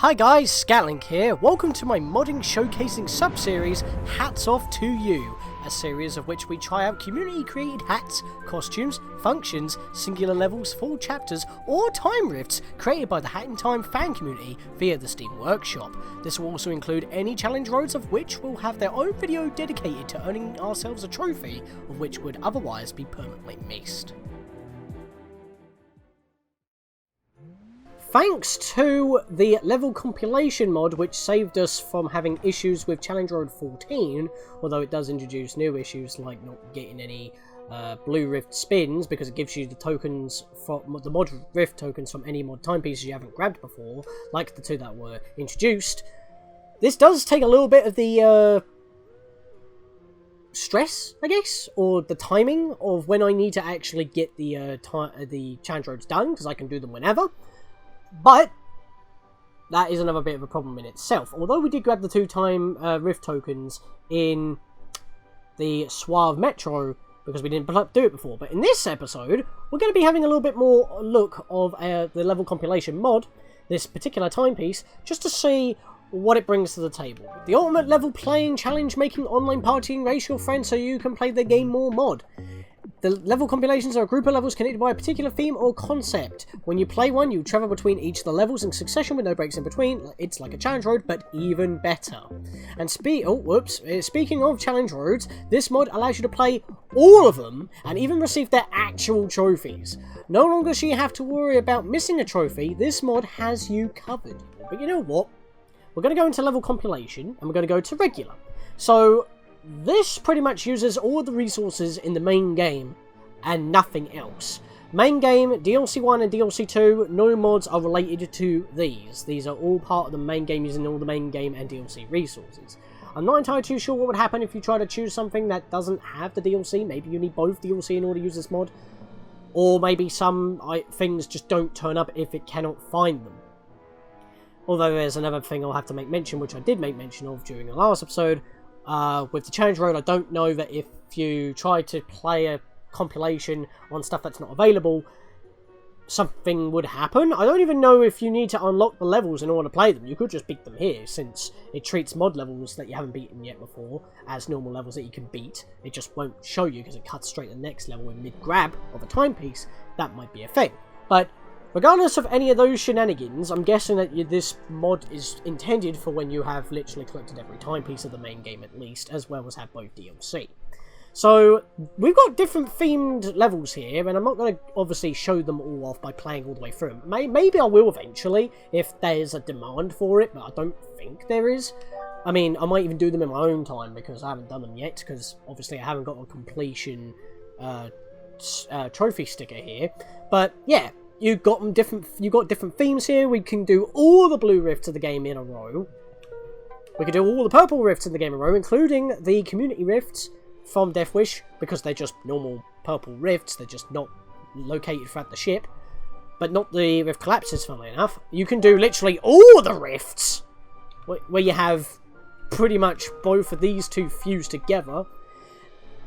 Hi guys, Scatlink here. Welcome to my modding showcasing sub-series, Hats Off to You, a series of which we try out community-created hats, costumes, functions, singular levels, full chapters, or time rifts created by the Hat in Time fan community via the Steam Workshop. This will also include any challenge roads of which will have their own video dedicated to earning ourselves a trophy, of which would otherwise be permanently missed. Thanks to the level compilation mod, which saved us from having issues with Challenge Road 14, although it does introduce new issues like not getting any blue rift spins, because it gives you the tokens from the mod rift tokens from any mod timepieces you haven't grabbed before, like the two that were introduced. This does take a little bit of the stress, I guess, or the timing of when I need to actually get the challenge roads done, because I can do them whenever. But that is another bit of a problem in itself. Although we did grab the two-time rift tokens in the Suave Metro, because we didn't do it before. But in this episode, we're going to be having a little bit more look of the level compilation mod, this particular timepiece, just to see what it brings to the table. The ultimate level playing challenge, making online partying race your friends so you can play the game more mod. The level compilations are a group of levels connected by a particular theme or concept. When you play one, you travel between each of the levels in succession with no breaks in between. It's like a challenge road, but even better. And speaking of challenge roads, this mod allows you to play all of them and even receive their actual trophies. No longer should you have to worry about missing a trophy. This mod has you covered. But you know what? We're going to go into level compilation and we're going to go to regular. So this pretty much uses all the resources in the main game and nothing else. Main game, DLC 1 and DLC 2, no mods are related to these. These are all part of the main game using all the main game and DLC resources. I'm not entirely too sure what would happen if you try to choose something that doesn't have the DLC. Maybe you need both DLC in order to use this mod. Or maybe some things just don't turn up if it cannot find them. Although there's another thing I'll have to make mention, which I did make mention of during the last episode. With the challenge road, I don't know that if you try to play a compilation on stuff that's not available, something would happen. I don't even know if you need to unlock the levels in order to play them. You could just beat them here, since it treats mod levels that you haven't beaten yet before as normal levels that you can beat. It just won't show you because it cuts straight to the next level in mid-grab of a timepiece. That might be a thing. But regardless of any of those shenanigans, I'm guessing that this mod is intended for when you have literally collected every timepiece of the main game at least, as well as have both DLC. So, we've got different themed levels here, and I'm not going to obviously show them all off by playing all the way through them. Maybe I will eventually, if there's a demand for it, but I don't think there is. I mean, I might even do them in my own time, because I haven't done them yet, because obviously I haven't got a completion trophy sticker here. But, yeah. You've got different themes here. We can do all the blue rifts of the game in a row. We can do all the purple rifts in the game in a row, including the community rifts from Death Wish, because they're just normal purple rifts. They're just not located throughout the ship. But not the rift collapses, funnily enough. You can do literally all the rifts, where you have pretty much both of these two fused together.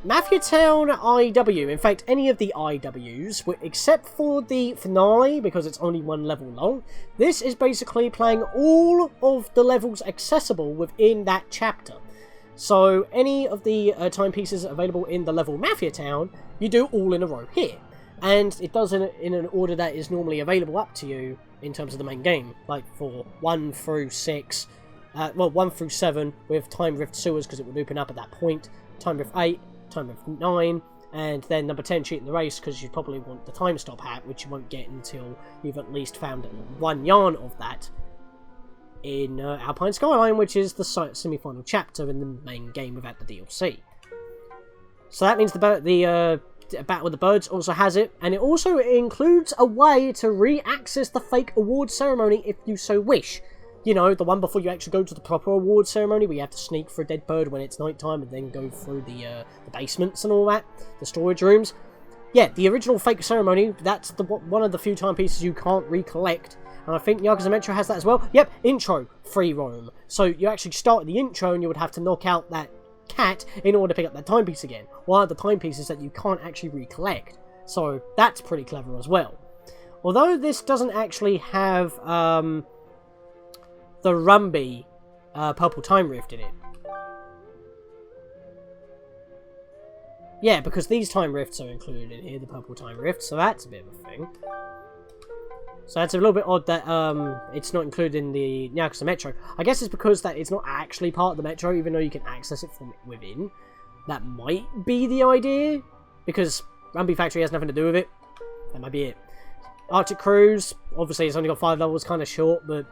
Mafia Town IW, in fact any of the IWs, except for the finale because it's only one level long, this is basically playing all of the levels accessible within that chapter. So any of the timepieces available in the level Mafia Town, you do all in a row here. And it does in an order that is normally available up to you in terms of the main game, like for 1 through 6, 1 through 7 with Time Rift Sewers because it would open up at that point, Time Rift 8, Time of 9, and then number 10, Cheating the Race, because you probably want the Time Stop hat, which you won't get until you've at least found one yarn of that in Alpine Skyline, which is the semi-final chapter in the main game without the DLC. So that means the Battle with the Birds also has it, and it also includes a way to re-access the fake award ceremony if you so wish. You know, the one before you actually go to the proper award ceremony, where you have to sneak for a dead bird when it's nighttime and then go through the basements and all that, the storage rooms. Yeah, the original fake ceremony, that's one of the few timepieces you can't recollect. And I think Yakuza Metro has that as well. Yep, intro, free roam. So you actually start at the intro and you would have to knock out that cat in order to pick up that timepiece again. One of the timepieces that you can't actually recollect. So that's pretty clever as well. Although this doesn't actually have the Rumby Purple Time Rift in it. Yeah, because these time rifts are included in here, the Purple Time Rift, so that's a bit of a thing. So that's a little bit odd that it's not included in the Yakuza Metro. I guess it's because that it's not actually part of the Metro, even though you can access it from within. That might be the idea, because Rumby Factory has nothing to do with it. That might be it. Arctic Cruise, obviously it's only got 5 levels, kind of short, but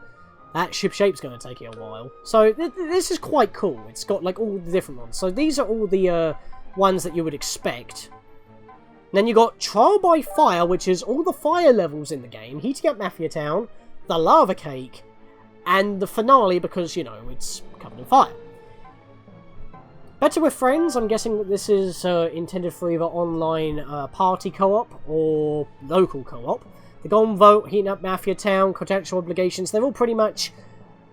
that ship shape's going to take you a while. So this is quite cool. It's got like all the different ones. So these are all the ones that you would expect. Then you got Trial by Fire, which is all the fire levels in the game, heating up Mafia Town, the Lava Cake, and the finale because, you know, it's covered in fire. Better with Friends, I'm guessing that this is intended for either online party co-op or local co-op. The Golden Vote, heating up Mafia Town, contractual obligations, they're all pretty much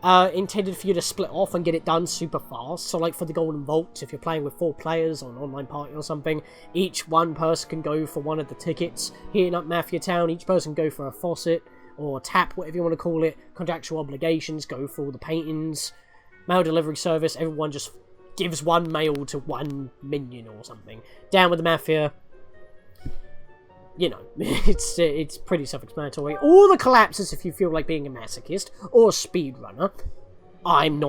intended for you to split off and get it done super fast. So like for the Golden Vault, if you're playing with 4 players on an online party or something, each one person can go for one of the tickets. Heating up Mafia Town, each person can go for a faucet or tap, whatever you want to call it. Contractual obligations, go for all the paintings. Mail delivery service, everyone just gives one mail to one minion or something. Down with the Mafia. You know, it's pretty self-explanatory. All the collapses if you feel like being a masochist or a speedrunner. I'm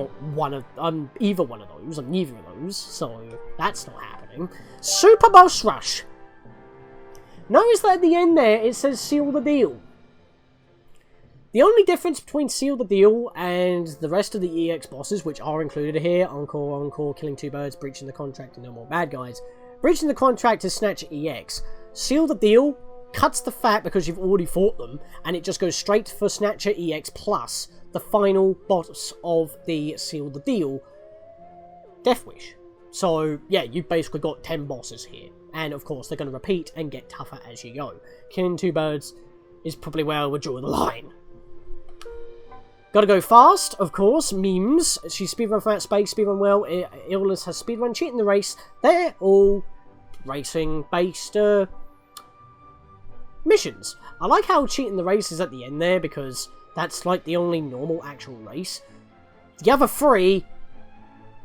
either one of those. I'm neither of those, so that's not happening. Super Boss Rush. Notice that at the end there it says seal the deal. The only difference between seal the deal and the rest of the EX bosses, which are included here, Encore, killing 2 birds, breaching the contract, and no more bad guys. Breaching the contract is Snatcher EX. Seal the Deal cuts the fat because you've already fought them, and it just goes straight for Snatcher EX plus the final boss of the Seal the Deal, Death Wish. So yeah, you've basically got 10 bosses here, and of course they're going to repeat and get tougher as you go. Killing 2 birds is probably where I would draw the line. Gotta go fast, of course. Memes. She speedrun from outer space, speedrun well. Illness has speedrun, cheating the race. They're all racing-based missions. I like how cheating the race is at the end there, because that's like the only normal actual race. The other 3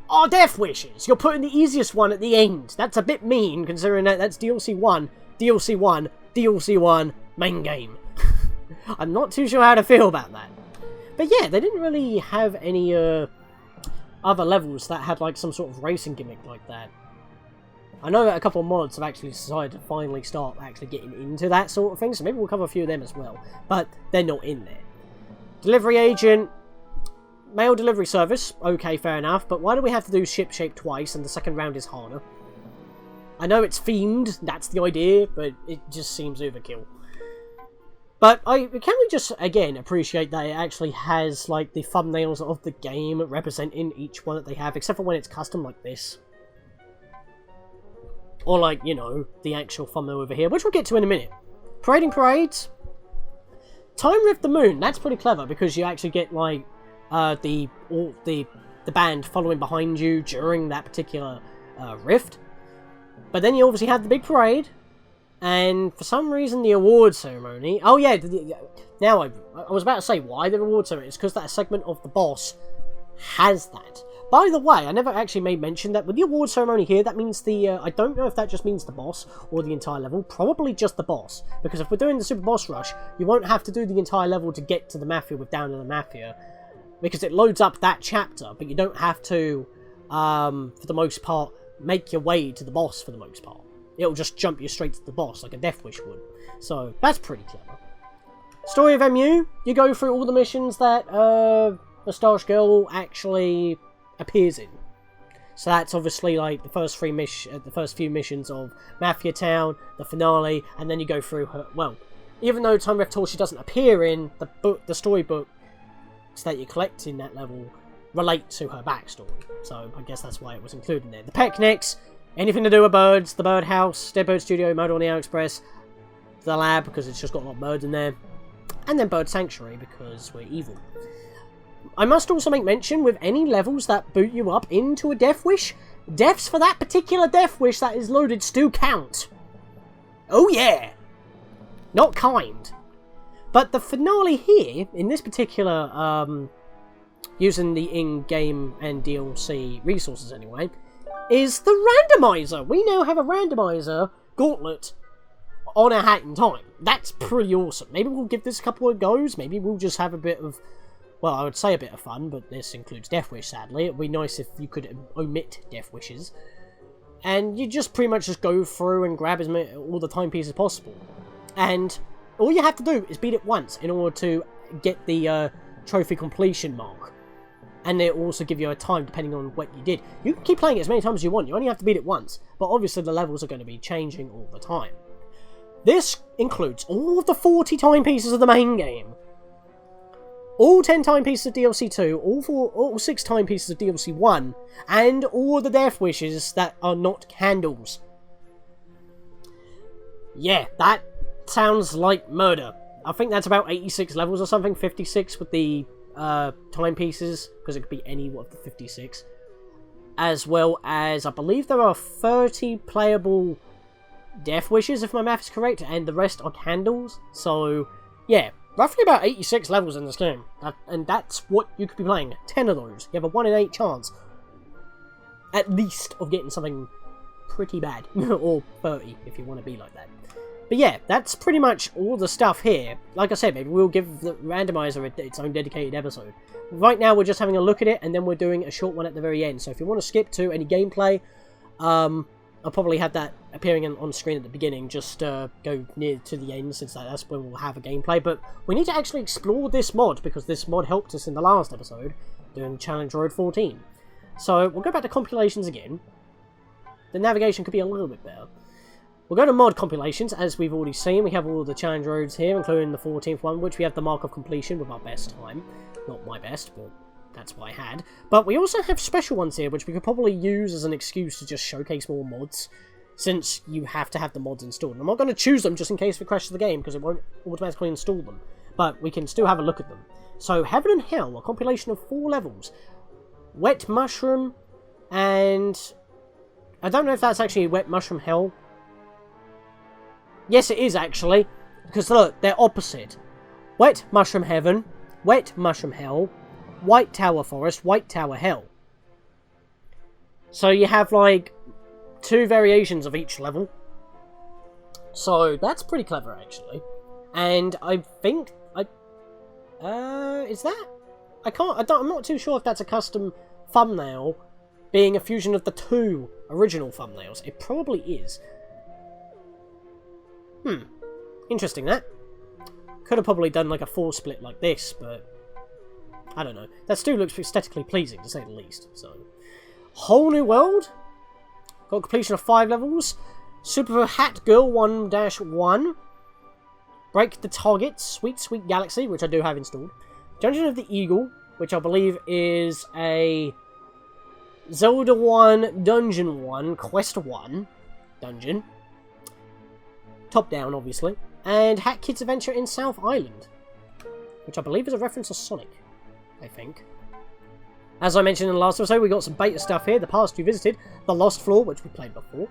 are death wishes. You're putting the easiest one at the end. That's a bit mean, considering that that's DLC 1, DLC 1, DLC 1, main game. I'm not too sure how to feel about that. But yeah, they didn't really have any other levels that had like some sort of racing gimmick like that. I know that a couple of mods have actually decided to finally start actually getting into that sort of thing, so maybe we'll cover a few of them as well. But they're not in there. Delivery agent, mail delivery service, okay, fair enough, but why do we have to do ship shape twice and the second round is harder? I know it's themed, that's the idea, but it just seems overkill. But can we just, again, appreciate that it actually has, like, the thumbnails of the game representing each one that they have, except for when it's custom like this. Or, like, you know, the actual thumbnail over here, which we'll get to in a minute. Parading parades. Time Rift the Moon, that's pretty clever, because you actually get, like, the band following behind you during that particular rift. But then you obviously have the big parade. And for some reason, the award ceremony... Oh, yeah. Now, I was about to say why the award ceremony. It's because that segment of the boss has that. By the way, I never actually made mention that with the award ceremony here, that means the... I don't know if that just means the boss or the entire level. Probably just the boss. Because if we're doing the Super Boss Rush, you won't have to do the entire level to get to the Mafia with Down in the Mafia. Because it loads up that chapter, but you don't have to, for the most part, make your way to the boss for the most part. It'll just jump you straight to the boss, like a Death Wish would. So, that's pretty clever. Story of MU, you go through all the missions that Moustache Girl actually appears in. So that's obviously like the first few missions of Mafia Town, the finale, and then you go through her, well, even though Time Rift Tour she doesn't appear in, the storybooks that you collect in that level relate to her backstory. So, I guess that's why it was included in there. The Picnics, anything to do with birds, the Birdhouse, Dead Bird Studio, Murder on the Express, the lab, because it's just got a lot of birds in there, and then Bird Sanctuary, because we're evil. I must also make mention, with any levels that boot you up into a Death Wish, deaths for that particular Death Wish that is loaded still count. Oh yeah! Not kind. But the finale here, in this particular using the in-game and DLC resources anyway, is the randomizer. We now have a randomizer gauntlet on a hat in time. That's pretty awesome. Maybe we'll give this a couple of goes. Maybe we'll just have a bit of, well, I would say a bit of fun, but this includes Death Wish, sadly. It'd be nice if you could omit Death Wishes. And you just pretty much just go through and grab as many, all the timepieces possible. And all you have to do is beat it once in order to get the trophy completion mark. And they also give you a time depending on what you did. You can keep playing it as many times as you want. You only have to beat it once. But obviously the levels are going to be changing all the time. This includes all of the 40 timepieces of the main game. All 10 timepieces of DLC 2, all 6 timepieces of DLC 1, and all the Death Wishes that are not candles. Yeah, that sounds like murder. I think that's about 86 levels or something, 56 with the timepieces, because it could be any of the 56. As well as, I believe there are 30 playable Death Wishes, if my math is correct, and the rest are candles. So, yeah, roughly about 86 levels in this game. And that's what you could be playing. 10 of those. You have a 1 in 8 chance, at least, of getting something pretty bad. Or 30, if you want to be like that. But yeah, that's pretty much all the stuff here. Like I said, maybe we'll give the randomizer its own dedicated episode. Right now, we're just having a look at it, and then we're doing a short one at the very end. So if you want to skip to any gameplay, I'll probably have that appearing on screen at the beginning. Just go near to the end, since that's when we'll have a gameplay. But we need to actually explore this mod, because this mod helped us in the last episode, doing Challenge Road 14. So we'll go back to Compilations again. The navigation could be a little bit better. We'll go to Mod Compilations, as we've already seen. We have all the challenge roads here, including the 14th one, which we have the mark of completion with our best time. Not my best, but that's what I had. But we also have special ones here, which we could probably use as an excuse to just showcase more mods, since you have to have the mods installed. I'm not going to choose them just in case it crashes the game, because it won't automatically install them. But we can still have a look at them. So, Heaven and Hell, a compilation of 4 levels. Wet Mushroom, and I don't know if that's actually Wet Mushroom Hell. Yes, it is actually, because look, they're opposite. Wet Mushroom Heaven, Wet Mushroom Hell, White Tower Forest, White Tower Hell. So you have like 2 variations of each level. So that's pretty clever actually. And I think is that? I'm not too sure if that's a custom thumbnail being a fusion of the 2 original thumbnails. It probably is. Interesting that. Could have probably done like a 4 split like this, but I don't know. That still looks aesthetically pleasing, to say the least. So, Whole New World. Got completion of 5 levels. Super Hat Girl 1-1. Break the Target. Sweet Sweet Galaxy, which I do have installed. Dungeon of the Eagle, which I believe is a Zelda 1, Dungeon 1, Quest 1 dungeon. Top down, obviously. And Hat Kid's Adventure in South Island, which I believe is a reference to Sonic, I think. As I mentioned in the last episode, we got some beta stuff here. The past we visited, the Lost Floor, which we played before.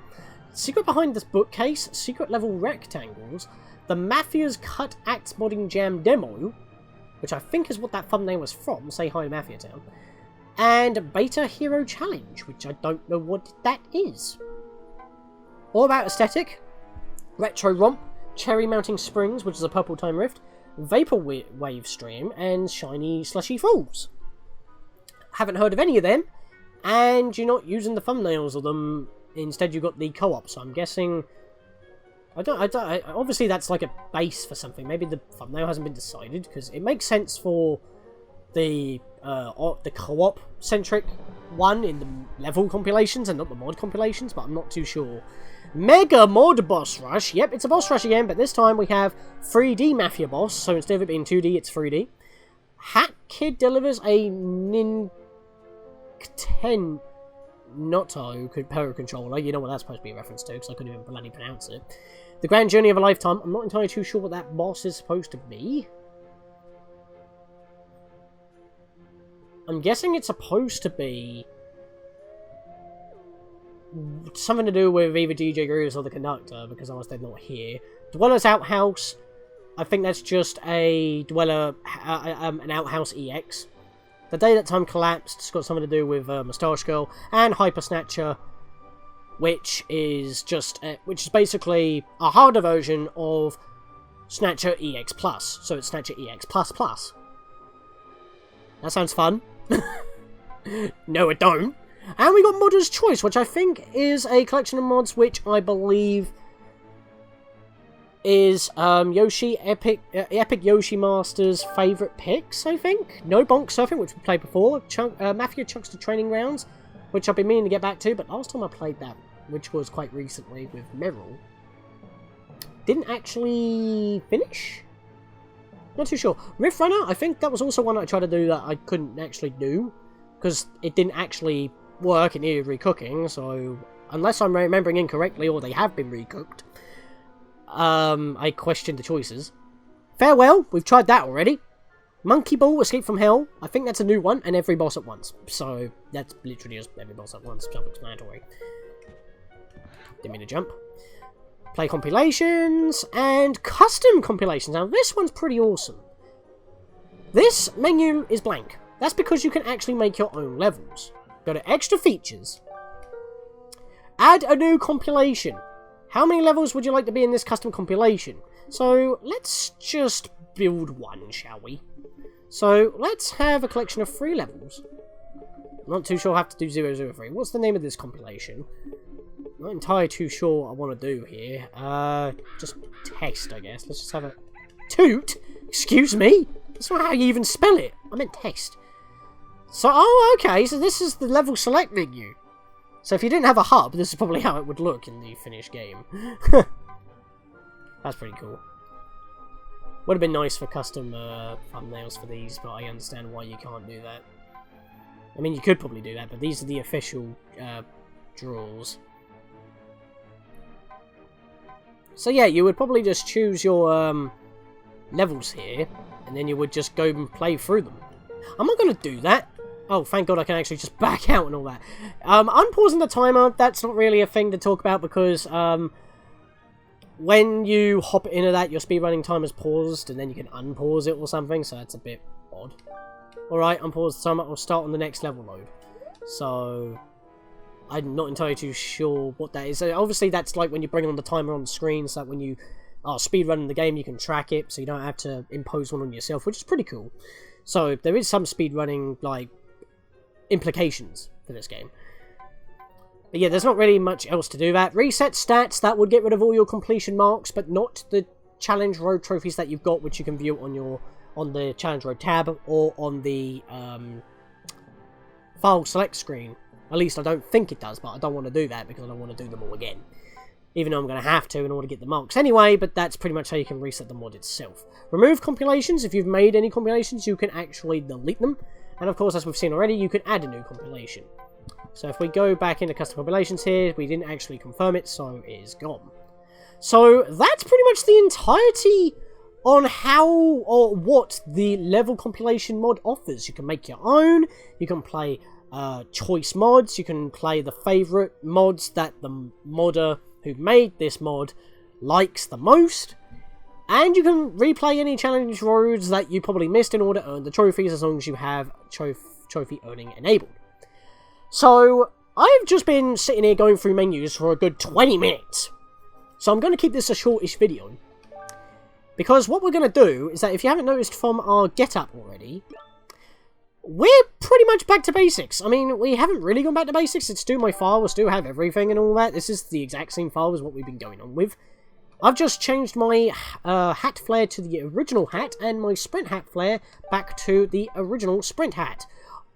Secret behind this bookcase, secret level rectangles, the Mafia's Cut Acts Modding Jam demo, which I think is what that thumbnail was from, say hi to Mafia Town, and Beta Hero Challenge, which I don't know what that is. All about aesthetic. Retro Romp, Cherry Mounting Springs, which is a Purple Time Rift, Vapor Wave Stream, and Shiny Slushy Falls. Haven't heard of any of them, and you're not using the thumbnails of them. Instead, you got the co-op. So I'm guessing, obviously, that's like a base for something. Maybe the thumbnail hasn't been decided, because it makes sense for the co-op centric one in the level compilations and not the mod compilations. But I'm not too sure. Mega Mod Boss Rush. Yep, it's a boss rush again, but this time we have 3D Mafia boss, so instead of it being 2D, it's 3D. Hat Kid delivers a Nintendo Power Controller. You know what that's supposed to be a reference to, because I couldn't even bloody pronounce it. The Grand Journey of a Lifetime. I'm not entirely too sure what that boss is supposed to be. I'm guessing it's supposed to be something to do with either DJ Grooves or the conductor, because otherwise they're not here. Dweller's Outhouse. I think that's just a Dweller, an Outhouse EX. The Day That Time Collapsed. It's got something to do with Moustache Girl and Hyper Snatcher, which is basically a harder version of Snatcher EX Plus. So it's Snatcher EX Plus Plus. That sounds fun. No, it don't. And we got Modder's Choice, which I think is a collection of mods which I believe is Epic Yoshi Master's favourite picks, I think. No Bonk Surfing, which we played before. Mafia Chuckster Training Rounds, which I've been meaning to get back to, but last time I played that, which was quite recently with Meryl, didn't actually finish? Not too sure. Rift Runner, I think that was also one I tried to do that I couldn't actually do, because it didn't actually work, it needed recooking, so unless I'm remembering incorrectly, or they have been recooked, I questioned the choices. Farewell, we've tried that already. Monkey Ball, Escape from Hell, I think that's a new one, and Every Boss at Once. So, that's literally just Every Boss at Once, self-explanatory. Didn't mean to jump. Play Compilations, and Custom Compilations. Now, this one's pretty awesome. This menu is blank. That's because you can actually make your own levels. Go to Extra Features. Add a new compilation. How many levels would you like to be in this custom compilation? So, let's just build one, shall we? So, let's have a collection of 3 levels. I'm not too sure I'll have to do 003. What's the name of this compilation? Not entirely too sure what I want to do here. Just test, I guess. Let's just have a... Toot? Excuse me? That's not how you even spell it. I meant test. So, oh, okay. So this is the level select menu. So if you didn't have a hub, this is probably how it would look in the finished game. That's pretty cool. Would have been nice for custom thumbnails for these, but I understand why you can't do that. I mean, you could probably do that, but these are the official draws. So yeah, you would probably just choose your levels here, and then you would just go and play through them. I'm not going to do that. Oh, thank God I can actually just back out and all that. Unpausing the timer, that's not really a thing to talk about because when you hop into that, your speedrunning timer's paused, and then you can unpause it or something, so that's a bit odd. Alright, unpause the timer, I'll start on the next level load. So, I'm not entirely too sure what that is. So obviously, that's like when you bring on the timer on the screen, so that when you are speedrunning the game, you can track it, so you don't have to impose one on yourself, which is pretty cool. So, there is some speedrunning, like, implications for this game. But yeah, there's not really much else to do that. Reset stats, that would get rid of all your completion marks, but not the Challenge Road trophies that you've got, which you can view on the Challenge Road tab, or on the file select screen. At least I don't think it does, but I don't want to do that because I don't want to do them all again. Even though I'm going to have to in order to get the marks anyway, but that's pretty much how you can reset the mod itself. Remove compilations. If you've made any compilations, you can actually delete them. And of course, as we've seen already, you can add a new compilation. So if we go back into custom compilations here, we didn't actually confirm it, so it is gone. So that's pretty much the entirety on how or what the level compilation mod offers. You can make your own, you can play choice mods, you can play the favourite mods that the modder who made this mod likes the most, and you can replay any challenge roads that you probably missed in order to earn the trophies, as long as you have trophy earning enabled. So, I've just been sitting here going through menus for a good 20 minutes. So I'm going to keep this a shortish video. Because what we're going to do is that, if you haven't noticed from our get-up already, we're pretty much back to basics. I mean, we haven't really gone back to basics. It's still my file, we still have everything and all that. This is the exact same file as what we've been going on with. I've just changed my hat flare to the original hat, and my sprint hat flare back to the original sprint hat.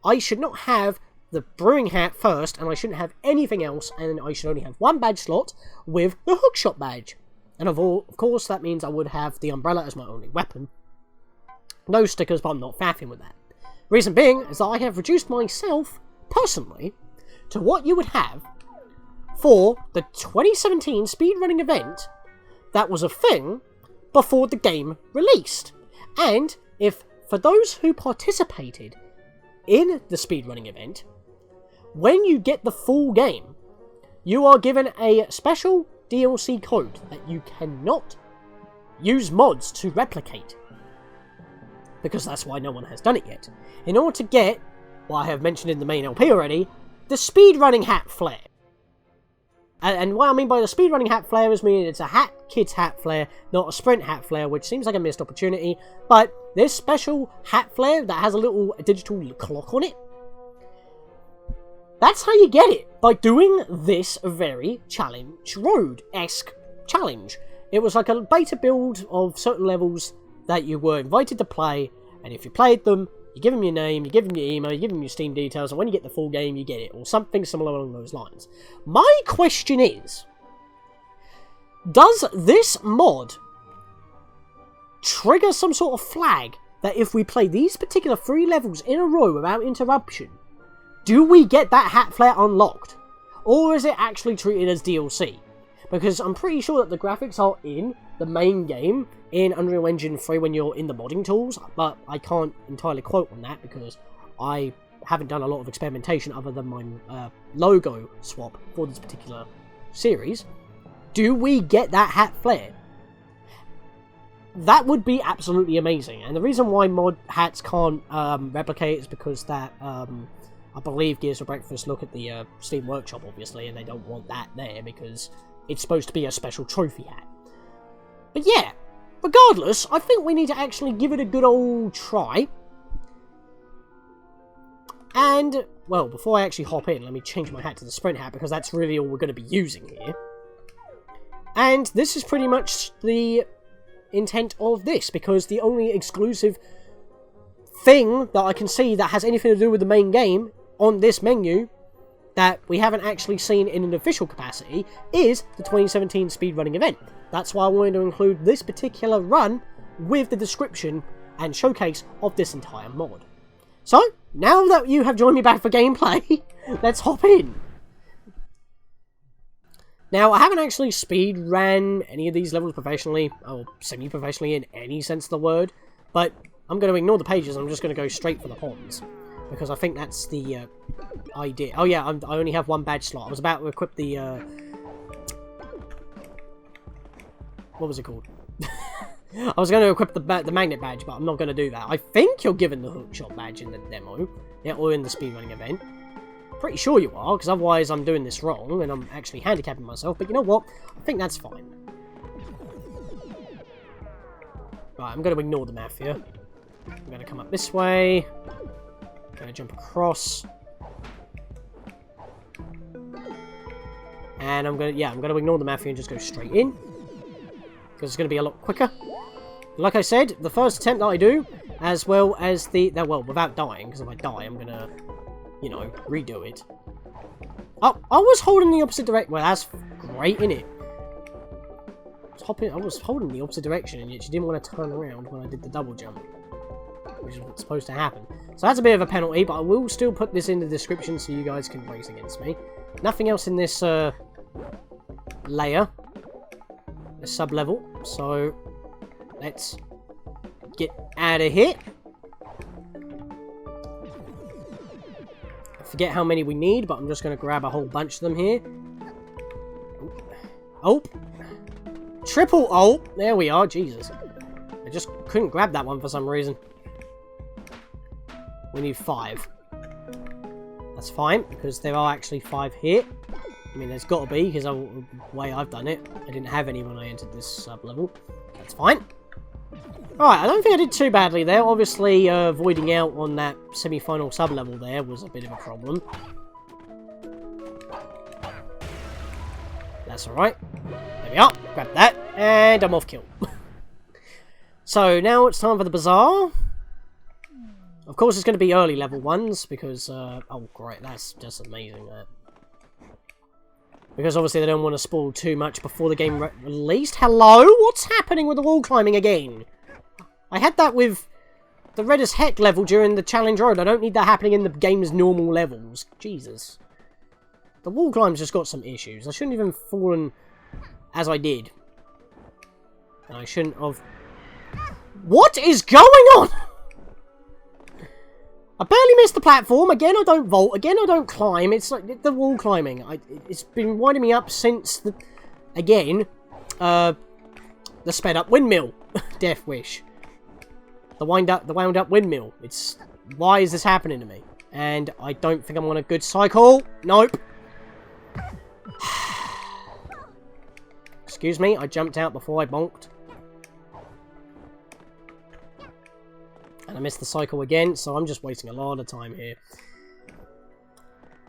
I should not have the brewing hat first, and I shouldn't have anything else, and I should only have one badge slot with the hookshot badge. And of course, that means I would have the umbrella as my only weapon. No stickers, but I'm not faffing with that. Reason being is that I have reduced myself, personally, to what you would have for the 2017 speedrunning event that was a thing before the game released. And if, for those who participated in the speedrunning event, when you get the full game, you are given a special DLC code that you cannot use mods to replicate. Because that's why no one has done it yet. In order to get what I have mentioned in the main LP already, the speedrunning hat flare. And what I mean by the speedrunning hat flare is meaning it's a kid's hat flare, not a sprint hat flare, which seems like a missed opportunity. But this special hat flare that has a little digital clock on it, that's how you get it, by doing this very challenge road-esque challenge. It was like a beta build of certain levels that you were invited to play, and if you played them, you give them your name, you give them your email, you give them your Steam details, and when you get the full game, you get it, or something similar along those lines. My question is, does this mod trigger some sort of flag that if we play these particular 3 levels in a row without interruption, do we get that hat flare unlocked? Or is it actually treated as DLC? Because I'm pretty sure that the graphics are in the main game in Unreal Engine 3 when you're in the modding tools, but I can't entirely quote on that because I haven't done a lot of experimentation other than my logo swap for this particular series. Do we get that hat flare? That would be absolutely amazing, and the reason why mod hats can't replicate is because that I believe Gears for Breakfast look at the Steam Workshop, obviously, and they don't want that there because it's supposed to be a special trophy hat. But yeah, regardless, I think we need to actually give it a good old try. And, well, before I actually hop in, let me change my hat to the sprint hat because that's really all we're going to be using here. And this is pretty much the intent of this, because the only exclusive thing that I can see that has anything to do with the main game on this menu that we haven't actually seen in an official capacity is the 2017 Speedrunning Event. That's why I wanted to include this particular run with the description and showcase of this entire mod. So, now that you have joined me back for gameplay, let's hop in. Now, I haven't actually speedran any of these levels professionally, or semi-professionally in any sense of the word, but I'm going to ignore the pages, I'm just going to go straight for the ponds. Because I think that's the idea. Oh yeah, I only have 1 badge slot. I was about to equip the... what was it called? I was going to equip the magnet badge, but I'm not going to do that. I think you're given the hookshot badge in the demo. Yeah, or in the speedrunning event. Pretty sure you are, because otherwise I'm doing this wrong, and I'm actually handicapping myself. But you know what? I think that's fine. Right, I'm going to ignore the map here. I'm going to come up this way. Gonna jump across, and I'm gonna ignore the mafia and just go straight in because it's gonna be a lot quicker. Like I said, the first attempt that I do, as well as well, without dying, because if I die, I'm gonna, you know, redo it. Oh, I was holding the opposite direction. Well, that's great, innit? I was holding the opposite direction, and yet she didn't want to turn around when I did the double jump, which is what's supposed to happen. So that's a bit of a penalty, but I will still put this in the description so you guys can race against me. Nothing else in this layer, this sub-level, so let's get out of here. I forget how many we need, but I'm just going to grab a whole bunch of them here. Oh! Triple ult! There we are, Jesus. I just couldn't grab that one for some reason. We need 5. That's fine, because there are actually 5 here. I mean, there's got to be, because the way I've done it, I didn't have any when I entered this sub-level. That's fine. Alright, I don't think I did too badly there. Obviously, voiding out on that semi-final sub-level there was a bit of a problem. That's alright. There we are. Grab that, and I'm off kill. So, now it's time for the bazaar. Of course, it's going to be early level ones, because, oh, great, that's just amazing, that. Because, obviously, they don't want to spoil too much before the game released. Hello? What's happening with the wall climbing again? I had that with the red as heck level during the challenge road. I don't need that happening in the game's normal levels. Jesus. The wall climb's just got some issues. I shouldn't have even fallen as I did. And I shouldn't have... What is going on? I barely missed the platform. Again, I don't vault. Again, I don't climb. It's like the wall climbing. It's been winding me up since the... Again, the sped up windmill. Death wish. The wound up windmill. It's... Why is this happening to me? And I don't think I'm on a good cycle. Nope. Excuse me, I jumped out before I bonked. And I missed the cycle again, so I'm just wasting a lot of time here.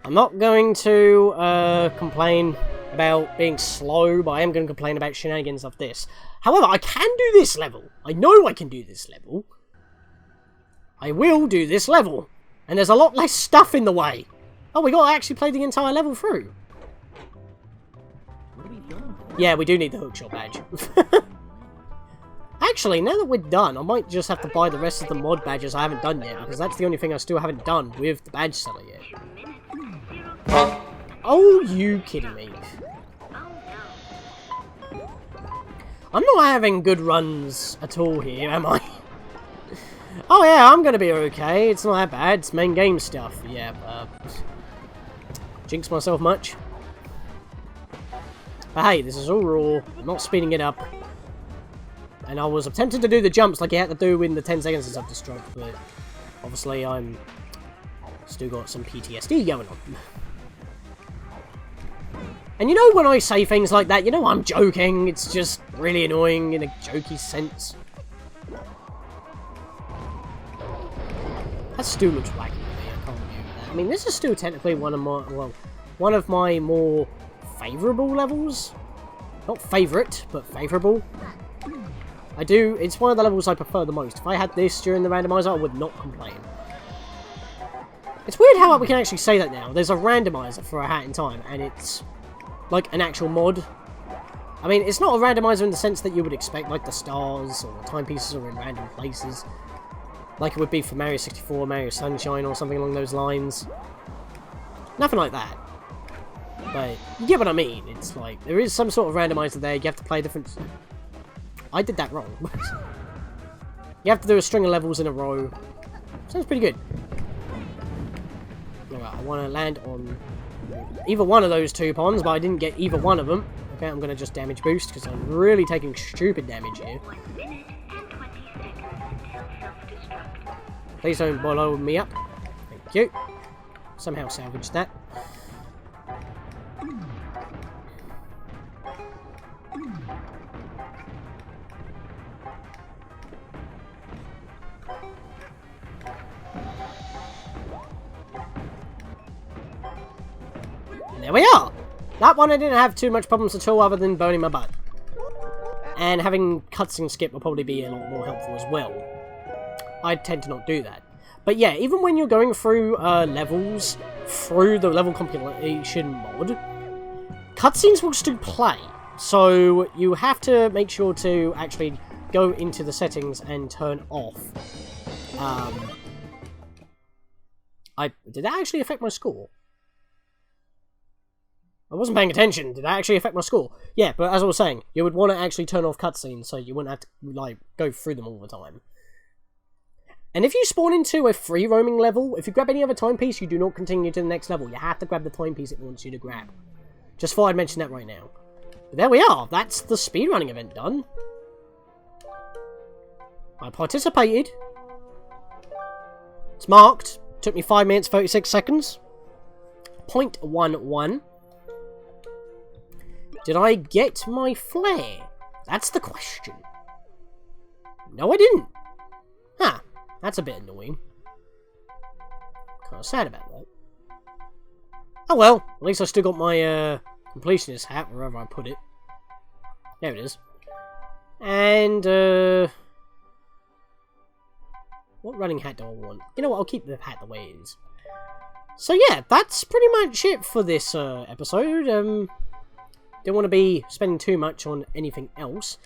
I'm not going to complain about being slow, but I am going to complain about shenanigans of this. However, I can do this level. I know I can do this level. I will do this level. And there's a lot less stuff in the way. Oh, we got to actually play the entire level through. Yeah, we do need the hookshot badge. Actually, now that we're done, I might just have to buy the rest of the mod badges I haven't done yet, because that's the only thing I still haven't done with the badge seller yet. Oh, you kidding me? I'm not having good runs at all here, am I? Oh yeah, I'm gonna be okay. It's not that bad. It's main game stuff. Yeah, jinx myself much. But hey, this is all raw. I'm not speeding it up. And I was tempted to do the jumps like you had to do in the 10 seconds of self-destruct, but obviously I'm still got some PTSD going on. And you know when I say things like that, you know I'm joking. It's just really annoying in a jokey sense. That still looks wacky to me, I can't argue with that. I mean, this is still technically one of my, well, one of my more favourable levels. Not favourite, but favourable. It's one of the levels I prefer the most. If I had this during the randomizer, I would not complain. It's weird how we can actually say that now. There's a randomizer for A Hat in Time, and it's like an actual mod. I mean, it's not a randomizer in the sense that you would expect, like the stars or the timepieces are in random places. Like it would be for Mario 64, Mario Sunshine, or something along those lines. Nothing like that. But you get what I mean. It's like, there is some sort of randomizer there. You have to play different... I did that wrong. You have to do a string of levels in a row. Sounds pretty good. Alright, I want to land on either one of those two ponds, but I didn't get either one of them. Okay, I'm going to just damage boost, because I'm really taking stupid damage here. Please don't blow me up. Thank you. Somehow salvaged that. And there we are! That one I didn't have too much problems at all other than burning my butt. And having cutscene skip will probably be a lot more helpful as well. I tend to not do that. But yeah, even when you're going through levels through the level compilation mod, cutscenes will still play. So you have to make sure to actually go into the settings and turn off. Did that actually affect my score? I wasn't paying attention. Did that actually affect my score? Yeah, but as I was saying, you would want to actually turn off cutscenes so you wouldn't have to like go through them all the time. And if you spawn into a free roaming level, if you grab any other timepiece, you do not continue to the next level. You have to grab the timepiece it wants you to grab. Just thought I'd mention that right now. But there we are. That's the speedrunning event done. I participated. It's marked. Took me 5 minutes, 36 seconds. 0.11. Did I get my flare? That's the question. No, I didn't. Huh. That's a bit annoying. Kind of sad about that. Oh well, at least I still got my completionist hat wherever I put it. There it is. And what running hat do I want? You know what, I'll keep the hat the way it is. So yeah, that's pretty much it for this episode. Don't want to be spending too much on anything else.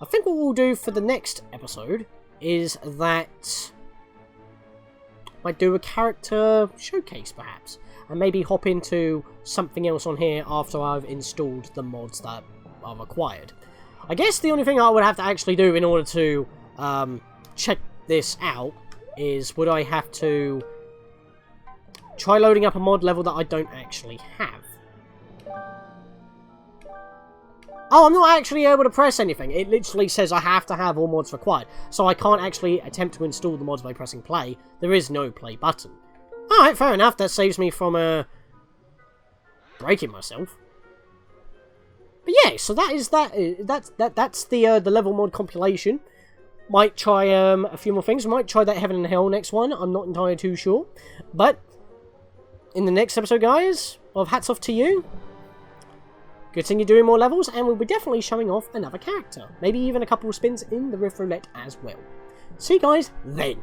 I think what we'll do for the next episode is that I might do a character showcase perhaps, and maybe hop into something else on here after I've installed the mods that I've acquired. I guess the only thing I would have to actually do in order to check this out is would I have to try loading up a mod level that I don't actually have. Oh, I'm not actually able to press anything. It literally says I have to have all mods required. So I can't actually attempt to install the mods by pressing play. There is no play button. Alright, fair enough. That saves me from breaking myself. But yeah, so that is that's the level mod compilation. Might try a few more things. Might try that Heaven and Hell next one. I'm not entirely too sure. But in the next episode, guys, of Hats Off to You, continue doing more levels, and we'll be definitely showing off another character. Maybe even a couple of spins in the Rift Roulette as well. See you guys then.